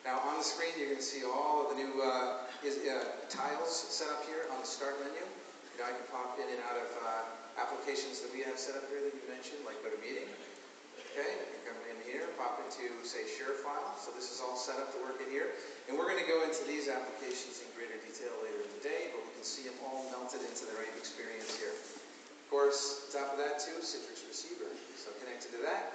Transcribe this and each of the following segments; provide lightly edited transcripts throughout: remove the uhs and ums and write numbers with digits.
Now on the screen you're going to see all of the new tiles set up here on the start menu. You know, I can pop in and out of applications that we have set up here that you mentioned, like GoToMeeting. Okay, you come in here, pop into, say, ShareFile. So this is all set up to work in here. And we're going to go into these applications in greater detail later in the day, but we can see them all melted into the right experience here. Of course, on top of that too, Citrix Receiver. So connected to that,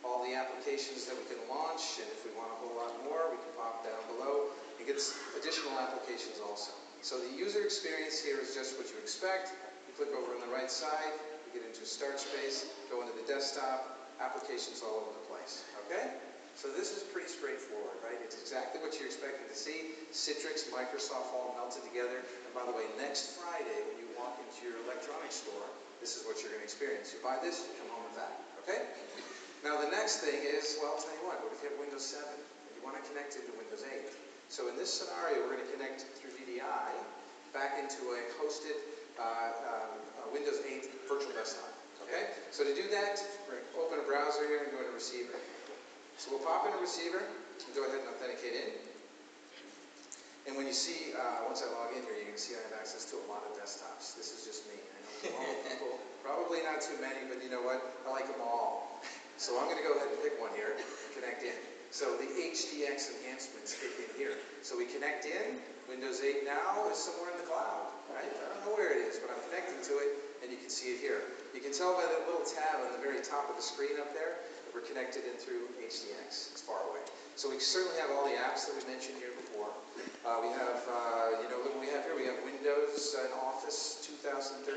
all the applications that we can launch, and if we want a whole lot more, we can pop down below and get additional applications also. So the user experience here is just what you expect. You click over on the right side, you get into Start Space, go into the desktop, applications all over the place. Okay? So this is pretty straightforward, right? It's exactly what you're expecting to see. Citrix, Microsoft all melted together. And by the way, next Friday when you walk into your electronics store, this is what you're going to experience. You buy this, you come home with that. Okay? Now the next thing is, well, I'll tell you what if you have Windows 7 and you want to connect it to Windows 8? So in this scenario, we're going to connect through VDI back into a hosted Windows 8 virtual desktop. Okay? So to do that, we're going to open a browser here and go into Receiver. So we'll pop into Receiver and go ahead and authenticate in. And when you see, once I log in here, you can see I have access to a lot of desktops. This is just me. I know all people, probably not too many, but you know what? I like them all. So I'm going to go ahead and pick one here and connect in. So the HDX enhancements kick in here. So we connect in. Windows 8 now is somewhere in the cloud, right? I don't know where it is, but I'm connecting to it, and you can see it here. You can tell by that little tab on the very top of the screen up there that we're connected in through HDX. It's far away. So we certainly have all the apps that we mentioned here before. We have, look what we have here. We have Windows and Office 2013.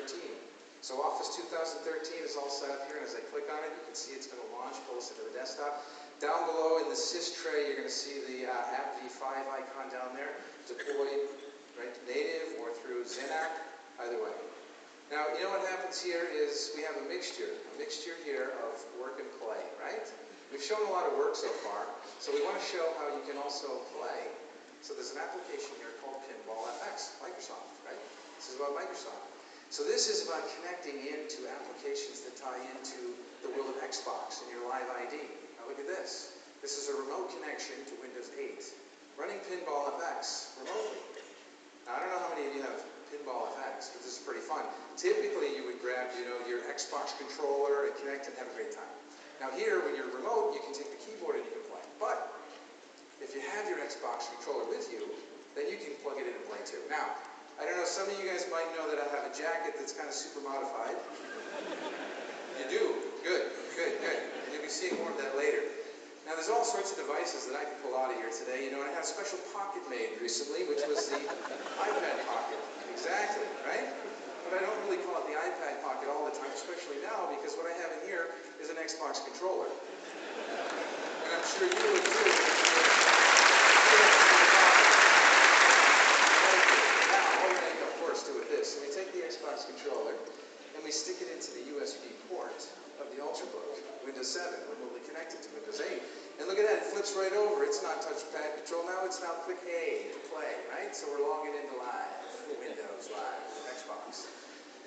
So Office 2013 is all set up here, and as I click on it, you can see it's going to launch, pull us into the desktop. Down below in the sys tray, you're going to see the App v5 icon down there, deployed right to native or through XenApp, either way. Now, you know what happens here is we have a mixture here of work and play, right? We've shown a lot of work so far, so we want to show how you can also play. So there's an application here called Pinball FX, Microsoft, right? This is about Microsoft. So this is about connecting into applications that tie into the world of Xbox and your Live ID. Now look at this. This is a remote connection to Windows 8, running Pinball FX remotely. Now I don't know how many of you have Pinball FX, but this is pretty fun. Typically you would grab, your Xbox controller and connect and have a great time. Now here, when you're remote, you can take the keyboard and you can play. But if you have your Xbox controller with you, then you can plug it in and play too. Now, I don't know, some of you guys might know that I have a jacket that's kind of super modified. You do? Good. And you'll be seeing more of that later. Now there's all sorts of devices that I can pull out of here today. And I had a special pocket made recently, which was the iPad pocket. Exactly, right? But I don't really call it the iPad pocket all the time, especially now, because what I have in here is an Xbox controller. And I'm sure you would too. So we take the Xbox controller and we stick it into the USB port of the Ultrabook, Windows 7, remotely connected to Windows 8. And look at that, it flips right over. It's not touchpad control now, it's now click A to play, right? So we're logging into live, Windows Live, Xbox.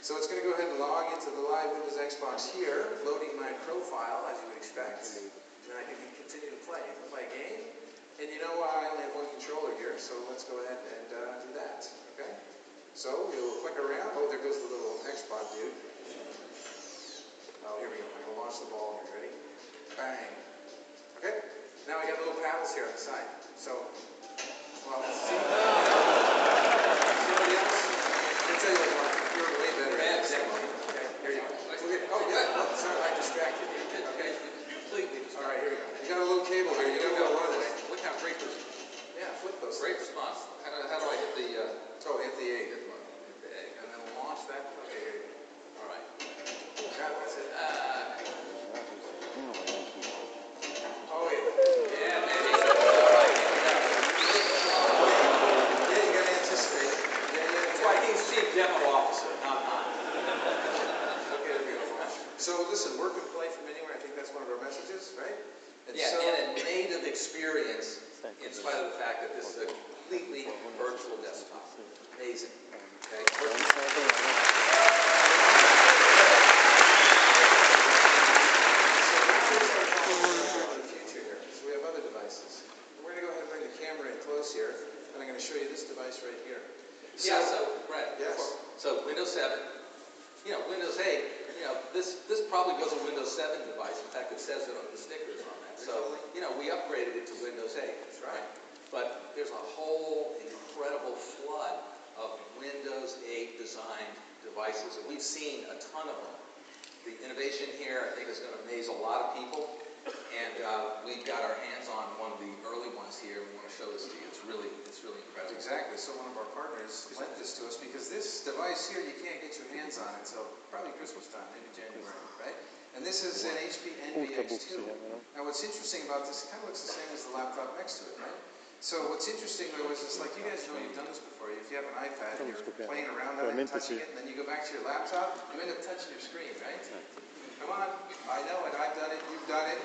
So it's going to go ahead and log into the live Windows Xbox here, loading my profile, as you would expect. And then I can continue to play a game. And you know I only have one controller here, so let's go ahead and do that, okay? So you'll click around. Oh, there goes the little Xbox dude. Oh, here we go. I'm going to launch the ball here. Ready? Bang. Okay? Now I got little paddles here on the side. So, well, let's see. Anybody else? I'll tell you what, Mark. You're way better at it. Okay, here you go. Oh, yeah. Oh, sorry, I distracted you. Okay? Completely. All right, here we go. You got a little cable here. You got to go one way. Look how great this is. Yeah, flip those. Great response. How do I hit the... hit the A. And then launch that. Okay, here you go. All right. That's it. Oh, wait. Yeah, maybe. Yeah, you got to anticipate. Yeah. That's why he's chief demo officer, not mine. Okay, there we go. So listen, work and play from anywhere. I think that's one of our messages, right? And a native experience in spite of the fact that this is a completely virtual desktop. Amazing. Okay. So now we start talking about the future here. So we have other devices. We're going to go ahead and bring the camera close here, and I'm going to show you this device right here. Yeah, so, Brad, Yes. so Windows 7, Windows 8, this probably was a Windows 7 device. In fact, it says it on the stickers on that. So, we upgraded it to Windows 8, right? But there's a whole incredible flood of Windows 8 designed devices, and we've seen a ton of them. The innovation here, I think, is going to amaze a lot of people, and we've got our hands on one of the early ones here. We want to show this to you. It's really incredible. Exactly. So one of our partners lent this to us because this device here, you can't get your hands on until probably Christmas time, maybe January, right? And this is an HP NVX2. Now what's interesting about this, it kind of looks the same as the laptop next to it, right? So what's interesting though is it's like, you guys know you've done this before. If you have an iPad and you're playing around on it, touching it, and then you go back to your laptop, you end up touching your screen, right? Come on, I know it, I've done it, you've done it.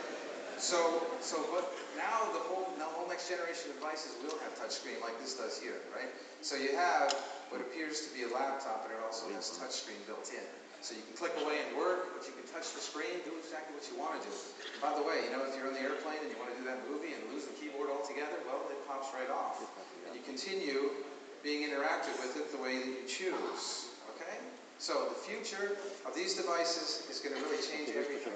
But now the whole next generation of devices will have touchscreen like this does here, right? So you have what appears to be a laptop, but it also has touchscreen built in. So you can click away and work, but you can touch the screen, do exactly what you want to do. By the way, if you're on the airplane and you want to do that movie and lose the keyboard altogether, well, it pops right off. And you continue being interactive with it the way that you choose, okay? So the future of these devices is going to really change everything.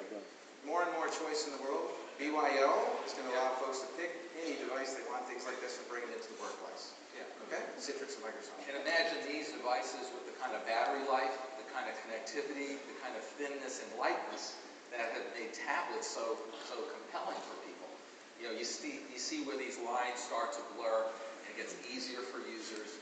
More and more choice in the world. BYO is going to allow folks to pick any device they want, things like this, and bring it into the workplace. Yeah. Okay? Citrix and Microsoft. And imagine these devices with the kind of battery life, the kind of connectivity, the kind of thinness and lightness that have made tablets so compelling for people. You see where these lines start to blur, and it gets easier for users,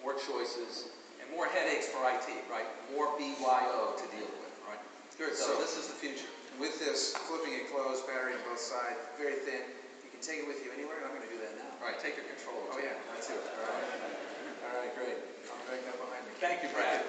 more choices, and more headaches for IT, right? More BYO to deal with, right? Good. So this is the future. With this, flipping it closed, battery on both sides, very thin. You can take it with you anywhere, and I'm going to do that now. All right, take your controller. Oh yeah, that too. All right, great. I'll drag that behind me. Thank you, Brad.